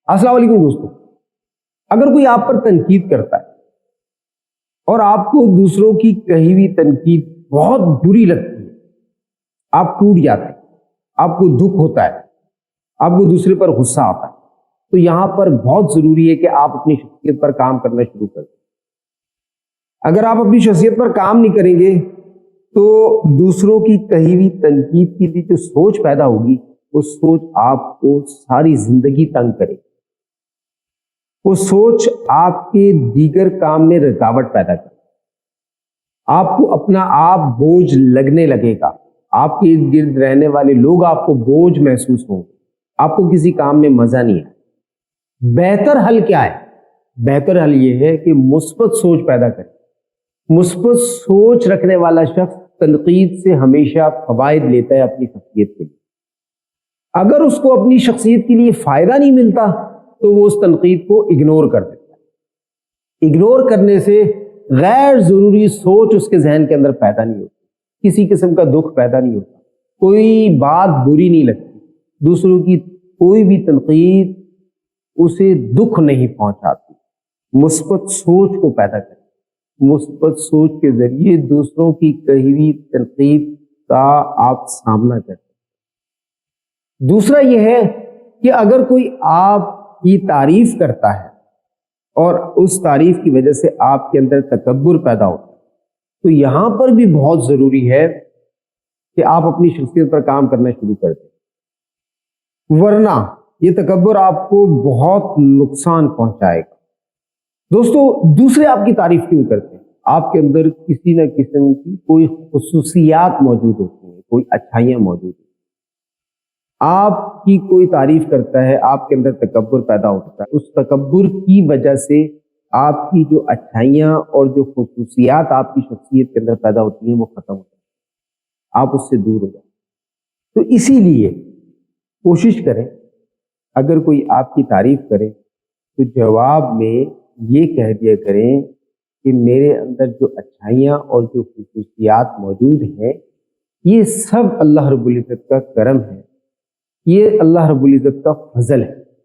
السلام علیکم دوستوں، اگر کوئی آپ پر تنقید کرتا ہے اور آپ کو دوسروں کی کہی ہوئی تنقید بہت بری لگتی ہے، آپ ٹوٹ جاتے ہیں، آپ کو دکھ ہوتا ہے، آپ کو دوسرے پر غصہ آتا ہے، تو یہاں پر بہت ضروری ہے کہ آپ اپنی شخصیت پر کام کرنا شروع کر دیں۔ اگر آپ اپنی شخصیت پر کام نہیں کریں گے تو دوسروں کی کہی ہوئی تنقید کی جو سوچ پیدا ہوگی، وہ سوچ آپ کو ساری زندگی تنگ کرے گی۔ وہ سوچ آپ کے دیگر کام میں رکاوٹ پیدا کرے، آپ کو اپنا آپ بوجھ لگنے لگے گا، آپ کے ارد گرد رہنے والے لوگ آپ کو بوجھ محسوس ہوں، آپ کو کسی کام میں مزہ نہیں ہے۔ بہتر حل کیا ہے؟ بہتر حل یہ ہے کہ مثبت سوچ پیدا کریں۔ مثبت سوچ رکھنے والا شخص تنقید سے ہمیشہ فوائد لیتا ہے اپنی شخصیت کے لیے۔ اگر اس کو اپنی شخصیت کے لیے فائدہ نہیں ملتا تو وہ اس تنقید کو اگنور کر دیتا ہے۔ اگنور کرنے سے غیر ضروری سوچ اس کے ذہن کے اندر پیدا نہیں ہوتی، کسی قسم کا دکھ پیدا نہیں ہوتا، کوئی بات بری نہیں لگتی، دوسروں کی کوئی بھی تنقید اسے دکھ نہیں پہنچاتی۔ مثبت سوچ کو پیدا کریں، مثبت سوچ کے ذریعے دوسروں کی کہی ہوئی تنقید کا آپ سامنا کریں۔ دوسرا یہ ہے کہ اگر کوئی آپ کی تعریف کرتا ہے اور اس تعریف کی وجہ سے آپ کے اندر تکبر پیدا ہوتا ہے، تو یہاں پر بھی بہت ضروری ہے کہ آپ اپنی شخصیت پر کام کرنا شروع کر دیں، ورنہ یہ تکبر آپ کو بہت نقصان پہنچائے گا۔ دوستو، دوسرے آپ کی تعریف کیوں کرتے ہیں؟ آپ کے اندر کسی نہ قسم کی کوئی خصوصیات موجود ہوتی ہیں، کوئی اچھائیاں موجود ہیں۔ آپ کی کوئی تعریف کرتا ہے، آپ کے اندر تکبر پیدا ہوتا ہے، اس تکبر کی وجہ سے آپ کی جو اچھائیاں اور جو خصوصیات آپ کی شخصیت کے اندر پیدا ہوتی ہیں وہ ختم ہوتی ہیں، آپ اس سے دور ہو جائیں۔ تو اسی لیے کوشش کریں، اگر کوئی آپ کی تعریف کرے تو جواب میں یہ کہہ دیا کریں کہ میرے اندر جو اچھائیاں اور جو خصوصیات موجود ہیں، یہ سب اللہ رب العزت کا کرم ہے، یہ اللہ رب العزت کا فضل ہے۔